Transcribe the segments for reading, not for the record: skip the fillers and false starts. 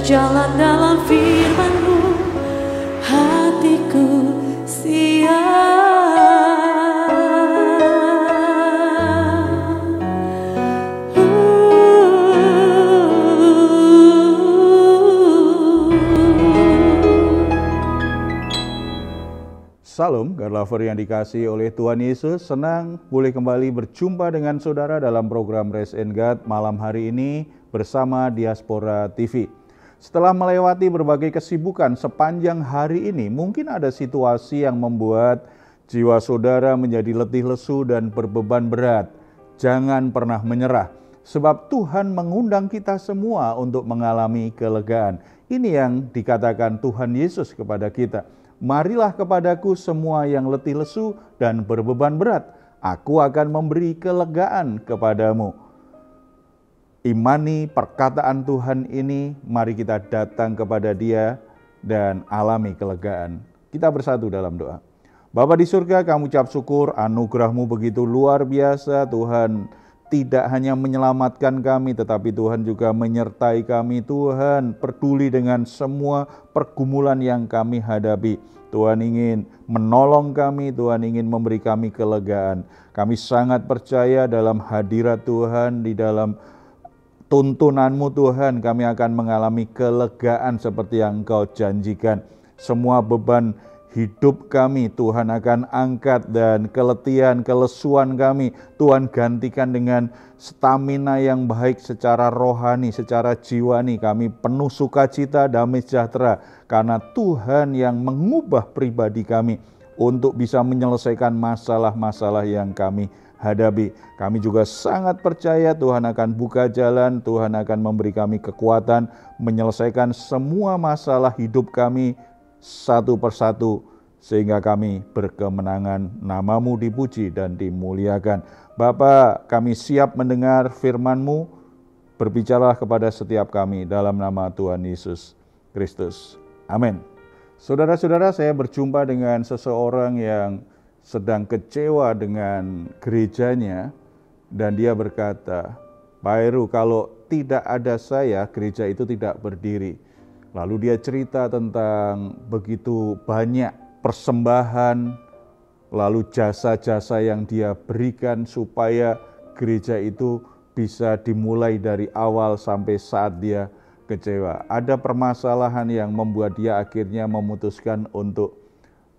berjalan dalam firman-Mu, hatiku siap. Salam, God lover yang dikasihi oleh Tuhan Yesus. Senang boleh kembali berjumpa dengan saudara dalam program Rest in God malam hari ini bersama Diaspora TV. Setelah melewati berbagai kesibukan sepanjang hari ini, mungkin ada situasi yang membuat jiwa saudara menjadi letih lesu dan berbeban berat. Jangan pernah menyerah, sebab Tuhan mengundang kita semua untuk mengalami kelegaan. Ini yang dikatakan Tuhan Yesus kepada kita. Marilah kepadaku semua yang letih lesu dan berbeban berat, aku akan memberi kelegaan kepadamu. Imani perkataan Tuhan ini, mari kita datang kepada Dia dan alami kelegaan. Kita bersatu dalam doa. Bapa di surga, kami ucap syukur, anugerah-Mu begitu luar biasa. Tuhan tidak hanya menyelamatkan kami, tetapi Tuhan juga menyertai kami. Tuhan peduli dengan semua pergumulan yang kami hadapi. Tuhan ingin menolong kami, Tuhan ingin memberi kami kelegaan. Kami sangat percaya dalam hadirat Tuhan, di dalam tuntunan-Mu Tuhan, kami akan mengalami kelegaan seperti yang Engkau janjikan. Semua beban hidup kami Tuhan akan angkat, dan keletihan, kelesuan kami Tuhan gantikan dengan stamina yang baik secara rohani, secara jiwani. Kami penuh sukacita, damai sejahtera, karena Tuhan yang mengubah pribadi kami untuk bisa menyelesaikan masalah-masalah yang kami hadapi. Kami juga sangat percaya Tuhan akan buka jalan, Tuhan akan memberi kami kekuatan menyelesaikan semua masalah hidup kami satu persatu, sehingga kami berkemenangan. Nama-Mu dipuji dan dimuliakan. Bapa, kami siap mendengar firman-Mu, berbicaralah kepada setiap kami dalam nama Tuhan Yesus Kristus. Amin. Saudara-saudara, saya berjumpa dengan seseorang yang sedang kecewa dengan gerejanya, dan dia berkata, Pak Heru, kalau tidak ada saya, gereja itu tidak berdiri. Lalu dia cerita tentang begitu banyak persembahan, lalu jasa-jasa yang dia berikan supaya gereja itu bisa dimulai dari awal sampai saat dia kecewa. Ada permasalahan yang membuat dia akhirnya memutuskan untuk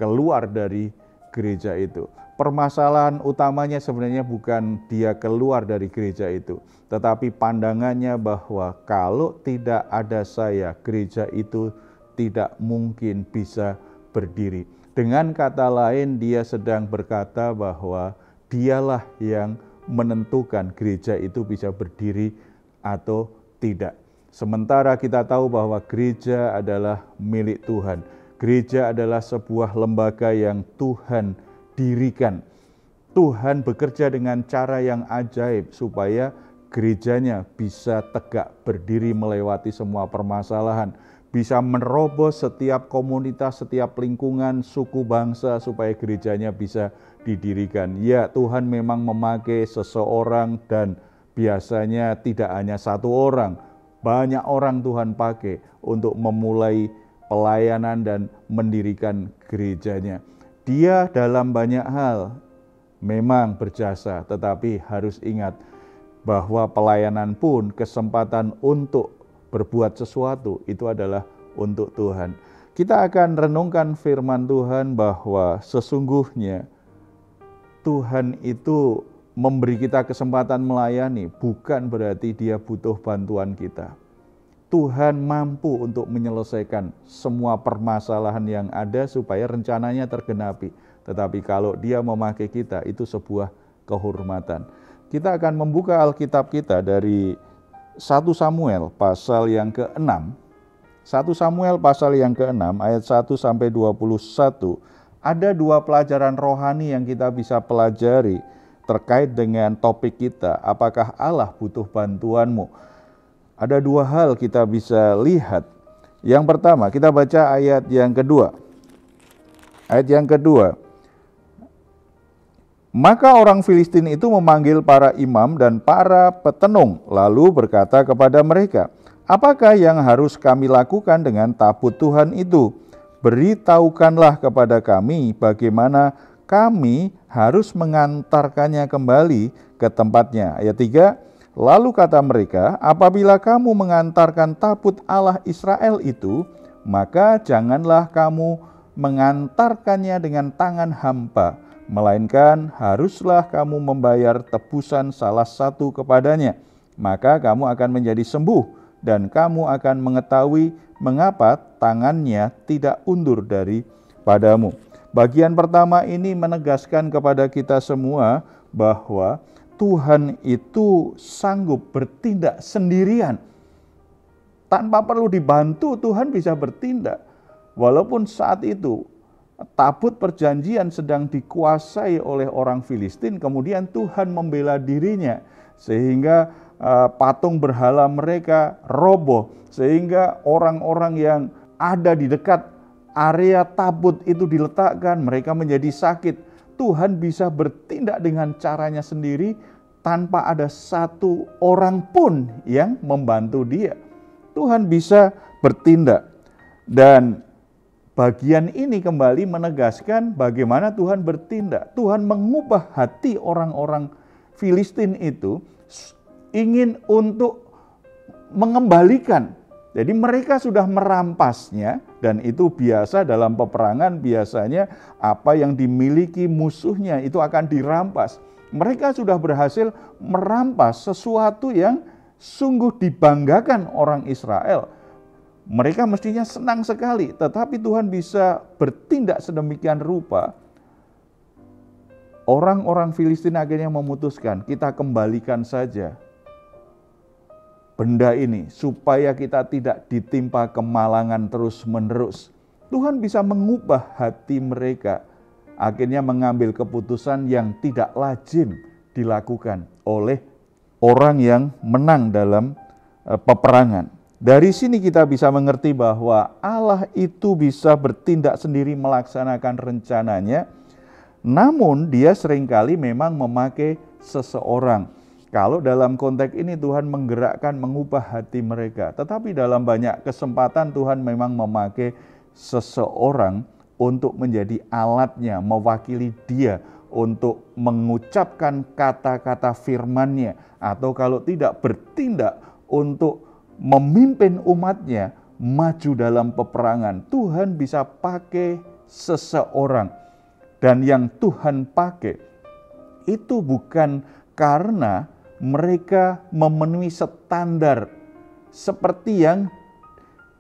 keluar dari gereja itu. Permasalahan utamanya sebenarnya bukan dia keluar dari gereja itu, tetapi pandangannya bahwa kalau tidak ada saya, gereja itu tidak mungkin bisa berdiri. Dengan kata lain, dia sedang berkata bahwa dialah yang menentukan gereja itu bisa berdiri atau tidak. Sementara kita tahu bahwa gereja adalah milik Tuhan. Gereja adalah sebuah lembaga yang Tuhan dirikan. Tuhan bekerja dengan cara yang ajaib supaya gerejanya bisa tegak berdiri melewati semua permasalahan, bisa menerobos setiap komunitas, setiap lingkungan, suku bangsa, supaya gerejanya bisa didirikan. Ya, Tuhan memang memakai seseorang, dan biasanya tidak hanya satu orang, banyak orang Tuhan pakai untuk memulai pelayanan dan mendirikan gerejanya. Dia dalam banyak hal memang berjasa, tetapi harus ingat bahwa pelayanan pun, kesempatan untuk berbuat sesuatu itu adalah untuk Tuhan. Kita akan renungkan firman Tuhan bahwa sesungguhnya Tuhan itu memberi kita kesempatan melayani, bukan berarti Dia butuh bantuan kita. Tuhan mampu untuk menyelesaikan semua permasalahan yang ada supaya rencananya tergenapi. Tetapi kalau Dia memakai kita, itu sebuah kehormatan. Kita akan membuka Alkitab kita dari 1 Samuel pasal yang ke-6. 1 Samuel pasal yang ke-6 ayat 1 sampai 21. Ada dua pelajaran rohani yang kita bisa pelajari terkait dengan topik kita, apakah Allah butuh bantuanmu? Ada dua hal kita bisa lihat. Yang pertama, kita baca ayat yang kedua. Ayat yang kedua. Maka orang Filistin itu memanggil para imam dan para petenung, lalu berkata kepada mereka, Apakah yang harus kami lakukan dengan tabut Tuhan itu? Beritahukanlah kepada kami bagaimana kami harus mengantarkannya kembali ke tempatnya. Ayat 3, lalu kata mereka, apabila kamu mengantarkan tabut Allah Israel itu, maka janganlah kamu mengantarkannya dengan tangan hampa, melainkan haruslah kamu membayar tebusan salah satu kepadanya. Maka kamu akan menjadi sembuh, dan kamu akan mengetahui mengapa tangannya tidak undur daripadamu. Bagian pertama ini menegaskan kepada kita semua bahwa Tuhan itu sanggup bertindak sendirian. Tanpa perlu dibantu, Tuhan bisa bertindak. Walaupun saat itu tabut perjanjian sedang dikuasai oleh orang Filistin, kemudian Tuhan membela dirinya sehingga patung berhala mereka roboh, sehingga orang-orang yang ada di dekat area tabut itu diletakkan, mereka menjadi sakit. Tuhan bisa bertindak dengan caranya sendiri tanpa ada satu orang pun yang membantu dia. Tuhan bisa bertindak. Dan bagian ini kembali menegaskan bagaimana Tuhan bertindak. Tuhan mengubah hati orang-orang Filistin itu ingin untuk mengembalikan. Jadi mereka sudah merampasnya, dan itu biasa dalam peperangan, biasanya apa yang dimiliki musuhnya itu akan dirampas. Mereka sudah berhasil merampas sesuatu yang sungguh dibanggakan orang Israel. Mereka mestinya senang sekali, tetapi Tuhan bisa bertindak sedemikian rupa. Orang-orang Filistin akhirnya memutuskan, kita kembalikan saja benda ini supaya kita tidak ditimpa kemalangan terus-menerus. Tuhan bisa mengubah hati mereka, akhirnya mengambil keputusan yang tidak lazim dilakukan oleh orang yang menang dalam peperangan. Dari sini kita bisa mengerti bahwa Allah itu bisa bertindak sendiri melaksanakan rencananya, namun dia seringkali memang memakai seseorang. Kalau dalam konteks ini Tuhan menggerakkan, mengubah hati mereka. Tetapi dalam banyak kesempatan Tuhan memang memakai seseorang untuk menjadi alatnya, mewakili dia untuk mengucapkan kata-kata firman-Nya. Atau kalau tidak bertindak untuk memimpin umatnya maju dalam peperangan. Tuhan bisa pakai seseorang. Dan yang Tuhan pakai itu bukan karena mereka memenuhi standar seperti yang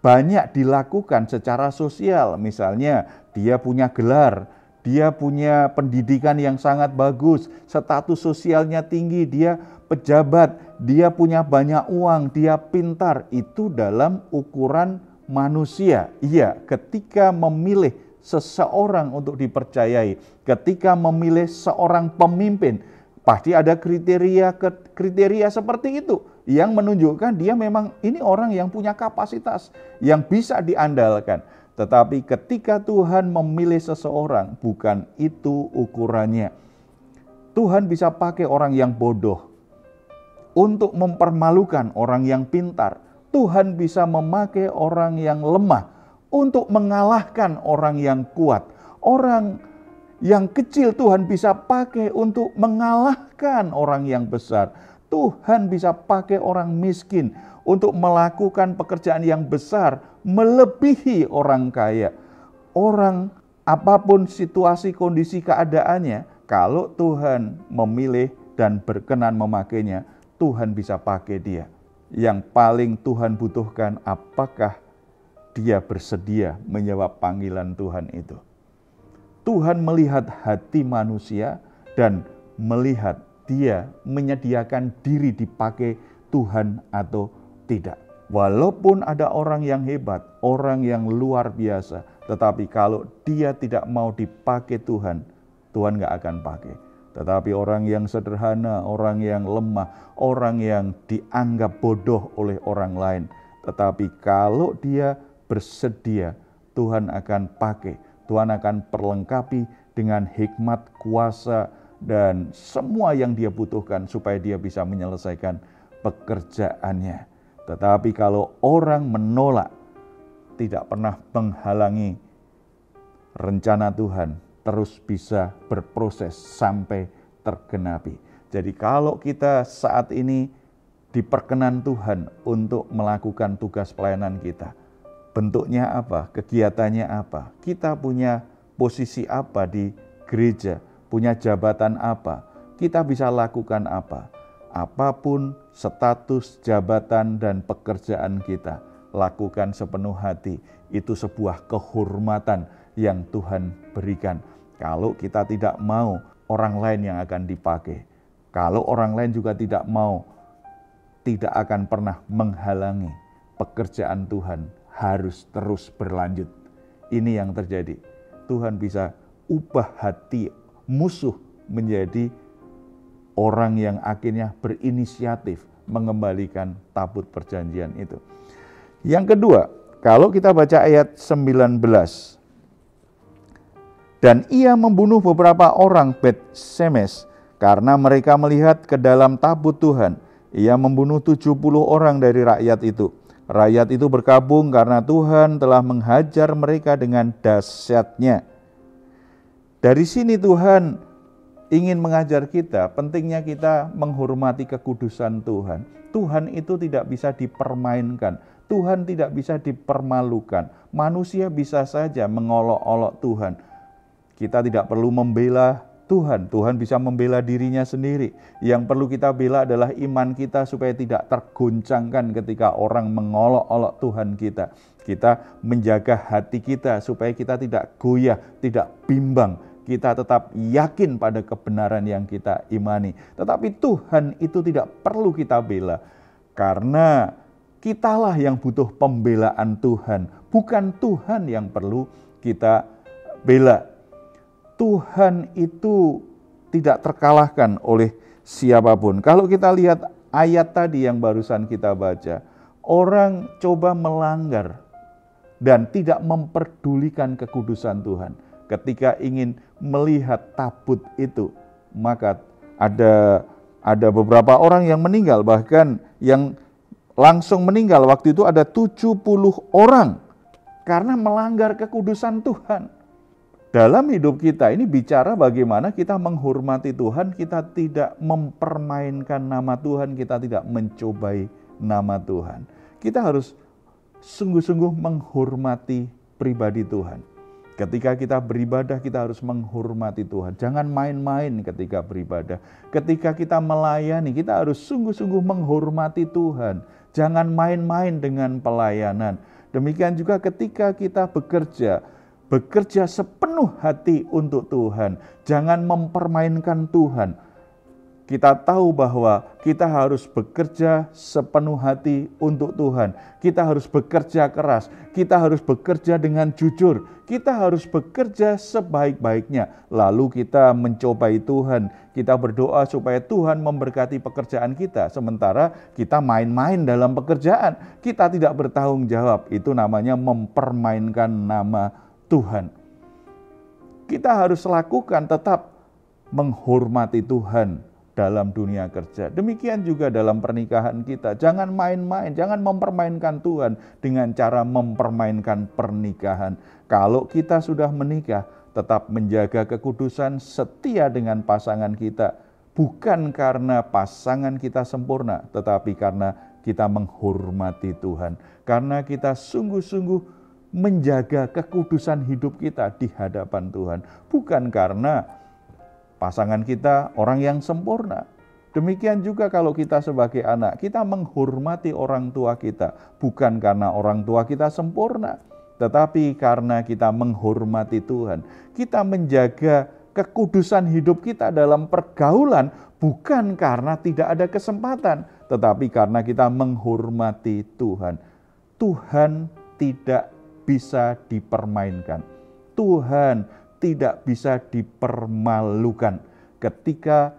banyak dilakukan secara sosial. Misalnya dia punya gelar, dia punya pendidikan yang sangat bagus, status sosialnya tinggi, dia pejabat, dia punya banyak uang, dia pintar. Itu dalam ukuran manusia. Iya, ketika memilih seseorang untuk dipercayai, ketika memilih seorang pemimpin, pasti ada kriteria seperti itu yang menunjukkan dia memang ini orang yang punya kapasitas, yang bisa diandalkan. Tetapi ketika Tuhan memilih seseorang, bukan itu ukurannya. Tuhan bisa pakai orang yang bodoh untuk mempermalukan orang yang pintar. Tuhan bisa memakai orang yang lemah untuk mengalahkan orang yang kuat. Orang yang kecil Tuhan bisa pakai untuk mengalahkan orang yang besar. Tuhan bisa pakai orang miskin untuk melakukan pekerjaan yang besar, melebihi orang kaya. Orang apapun situasi kondisi keadaannya, kalau Tuhan memilih dan berkenan memakainya, Tuhan bisa pakai dia. Yang paling Tuhan butuhkan, apakah dia bersedia menjawab panggilan Tuhan itu. Tuhan melihat hati manusia dan melihat dia menyediakan diri dipakai Tuhan atau tidak. Walaupun ada orang yang hebat, orang yang luar biasa, tetapi kalau dia tidak mau dipakai Tuhan, Tuhan gak akan pakai. Tetapi orang yang sederhana, orang yang lemah, orang yang dianggap bodoh oleh orang lain, tetapi kalau dia bersedia, Tuhan akan pakai. Tuhan akan perlengkapi dengan hikmat, kuasa, dan semua yang dia butuhkan supaya dia bisa menyelesaikan pekerjaannya. Tetapi kalau orang menolak, tidak pernah menghalangi rencana Tuhan, terus bisa berproses sampai tergenapi. Jadi kalau kita saat ini diperkenan Tuhan untuk melakukan tugas pelayanan kita, bentuknya apa, kegiatannya apa, kita punya posisi apa di gereja, punya jabatan apa, kita bisa lakukan apa. Apapun status jabatan dan pekerjaan kita, lakukan sepenuh hati. Itu sebuah kehormatan yang Tuhan berikan. Kalau kita tidak mau, orang lain yang akan dipakai. Kalau orang lain juga tidak mau, tidak akan pernah menghalangi pekerjaan Tuhan harus terus berlanjut. Ini yang terjadi. Tuhan bisa ubah hati musuh menjadi orang yang akhirnya berinisiatif mengembalikan tabut perjanjian itu. Yang kedua, kalau kita baca ayat 19. Dan ia membunuh beberapa orang Bet-Semes karena mereka melihat ke dalam tabut Tuhan. Ia membunuh 70 orang dari rakyat itu. Rakyat itu berkabung karena Tuhan telah menghajar mereka dengan dahsyatnya. Dari sini Tuhan ingin mengajar kita, pentingnya kita menghormati kekudusan Tuhan. Tuhan itu tidak bisa dipermainkan, Tuhan tidak bisa dipermalukan. Manusia bisa saja mengolok-olok Tuhan. Kita tidak perlu membela Tuhan, Tuhan bisa membela dirinya sendiri. Yang perlu kita bela adalah iman kita supaya tidak tergoncangkan ketika orang mengolok-olok Tuhan kita. Kita menjaga hati kita supaya kita tidak goyah, tidak bimbang. Kita tetap yakin pada kebenaran yang kita imani. Tetapi Tuhan itu tidak perlu kita bela. Karena kitalah yang butuh pembelaan Tuhan. Bukan Tuhan yang perlu kita bela. Tuhan itu tidak terkalahkan oleh siapapun. Kalau kita lihat ayat tadi yang barusan kita baca. Orang coba melanggar dan tidak memperdulikan kekudusan Tuhan. Ketika ingin melihat tabut itu, maka ada beberapa orang yang meninggal, bahkan yang langsung meninggal waktu itu ada 70 orang karena melanggar kekudusan Tuhan. Dalam hidup kita ini bicara bagaimana kita menghormati Tuhan, kita tidak mempermainkan nama Tuhan, kita tidak mencobai nama Tuhan. Kita harus sungguh-sungguh menghormati pribadi Tuhan. Ketika kita beribadah, kita harus menghormati Tuhan. Jangan main-main ketika beribadah. Ketika kita melayani, kita harus sungguh-sungguh menghormati Tuhan. Jangan main-main dengan pelayanan. Demikian juga ketika kita bekerja sepenuh hati untuk Tuhan. Jangan mempermainkan Tuhan. Kita tahu bahwa kita harus bekerja sepenuh hati untuk Tuhan. Kita harus bekerja keras. Kita harus bekerja dengan jujur. Kita harus bekerja sebaik-baiknya. Lalu kita mencobai Tuhan. Kita berdoa supaya Tuhan memberkati pekerjaan kita. Sementara kita main-main dalam pekerjaan. Kita tidak bertanggung jawab. Itu namanya mempermainkan nama Tuhan. Kita harus lakukan tetap menghormati Tuhan dalam dunia kerja. Demikian juga dalam pernikahan kita. Jangan main-main, jangan mempermainkan Tuhan dengan cara mempermainkan pernikahan. Kalau kita sudah menikah, tetap menjaga kekudusan, setia dengan pasangan kita. Bukan karena pasangan kita sempurna, tetapi karena kita menghormati Tuhan. Karena kita sungguh-sungguh menjaga kekudusan hidup kita di hadapan Tuhan. Bukan karena pasangan kita orang yang sempurna. Demikian juga kalau kita sebagai anak, kita menghormati orang tua kita. Bukan karena orang tua kita sempurna, tetapi karena kita menghormati Tuhan. Kita menjaga kekudusan hidup kita dalam pergaulan, bukan karena tidak ada kesempatan, tetapi karena kita menghormati Tuhan. Tuhan tidak bisa dipermainkan. Tuhan tidak bisa dipermalukan. Ketika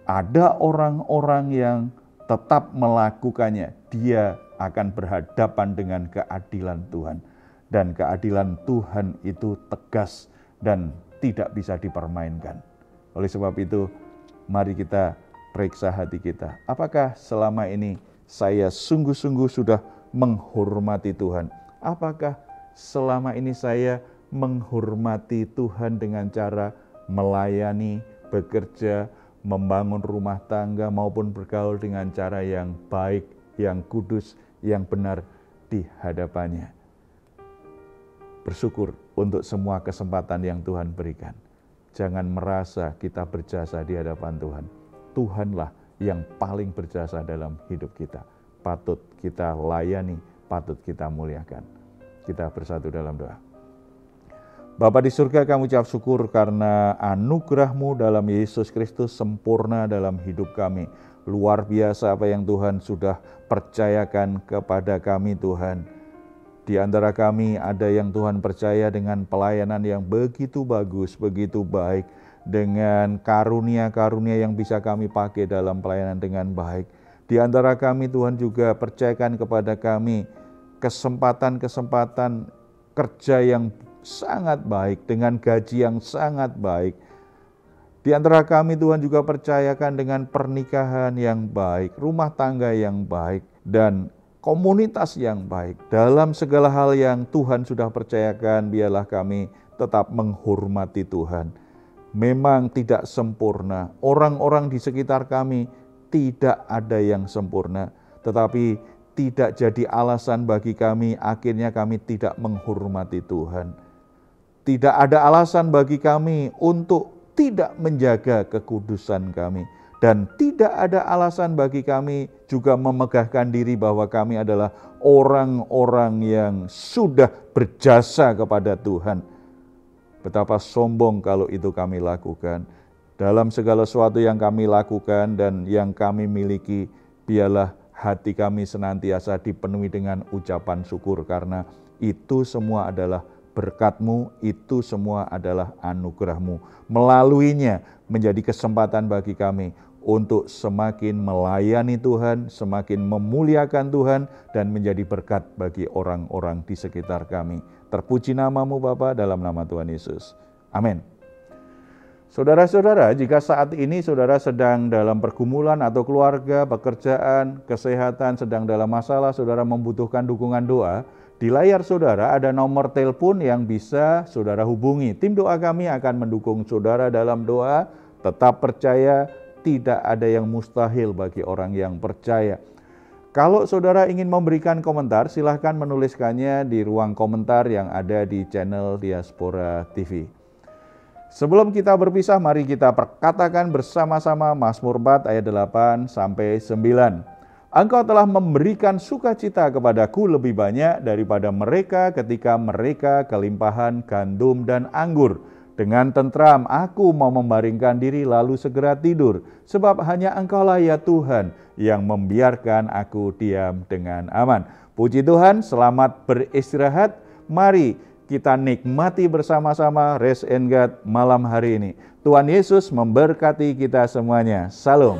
ada orang-orang yang tetap melakukannya, dia akan berhadapan dengan keadilan Tuhan. Dan keadilan Tuhan itu tegas dan tidak bisa dipermainkan. Oleh sebab itu, mari kita periksa hati kita. Apakah selama ini saya sungguh-sungguh sudah menghormati Tuhan. Apakah selama ini saya menghormati Tuhan dengan cara melayani, bekerja, membangun rumah tangga maupun bergaul dengan cara yang baik, yang kudus, yang benar di hadapannya? Bersyukur untuk semua kesempatan yang Tuhan berikan. Jangan merasa kita berjasa di hadapan Tuhan. Tuhanlah yang paling berjasa dalam hidup kita. Patut kita layani, patut kita muliakan. Kita bersatu dalam doa. Bapa di surga, kami ucap syukur karena anugerah-Mu dalam Yesus Kristus sempurna dalam hidup kami. Luar biasa apa yang Tuhan sudah percayakan kepada kami, Tuhan. Di antara kami ada yang Tuhan percaya dengan pelayanan yang begitu bagus, begitu baik, dengan karunia-karunia yang bisa kami pakai dalam pelayanan dengan baik. Di antara kami Tuhan juga percayakan kepada kami kesempatan-kesempatan kerja yang sangat baik, dengan gaji yang sangat baik. Di antara kami Tuhan juga percayakan dengan pernikahan yang baik, rumah tangga yang baik, dan komunitas yang baik. Dalam segala hal yang Tuhan sudah percayakan, biarlah kami tetap menghormati Tuhan. Memang tidak sempurna, orang-orang di sekitar kami tidak ada yang sempurna, tetapi tidak jadi alasan bagi kami akhirnya kami tidak menghormati Tuhan. Tidak ada alasan bagi kami untuk tidak menjaga kekudusan kami. Dan tidak ada alasan bagi kami juga memegahkan diri bahwa kami adalah orang-orang yang sudah berjasa kepada Tuhan. Betapa sombong kalau itu kami lakukan. Dalam segala sesuatu yang kami lakukan dan yang kami miliki, biarlah hati kami senantiasa dipenuhi dengan ucapan syukur, karena itu semua adalah berkat-Mu, itu semua adalah anugerah-Mu. Melaluinya menjadi kesempatan bagi kami untuk semakin melayani Tuhan, semakin memuliakan Tuhan, dan menjadi berkat bagi orang-orang di sekitar kami. Terpuji nama-Mu Bapa, dalam nama Tuhan Yesus. Amin. Saudara-saudara, jika saat ini saudara sedang dalam pergumulan atau keluarga, pekerjaan, kesehatan, sedang dalam masalah, saudara membutuhkan dukungan doa, di layar saudara ada nomor telepon yang bisa saudara hubungi. Tim doa kami akan mendukung saudara dalam doa. Tetap percaya, tidak ada yang mustahil bagi orang yang percaya. Kalau saudara ingin memberikan komentar, silahkan menuliskannya di ruang komentar yang ada di channel Diaspora TV. Sebelum kita berpisah, mari kita perkatakan bersama-sama Mazmur 4 ayat 8 sampai 9. Engkau telah memberikan sukacita kepadaku lebih banyak daripada mereka ketika mereka kelimpahan gandum dan anggur. Dengan tentram aku mau membaringkan diri lalu segera tidur, sebab hanya Engkaulah ya Tuhan yang membiarkan aku diam dengan aman. Puji Tuhan, selamat beristirahat. Mari kita nikmati bersama-sama Rest and God malam hari ini. Tuhan Yesus memberkati kita semuanya. Salam.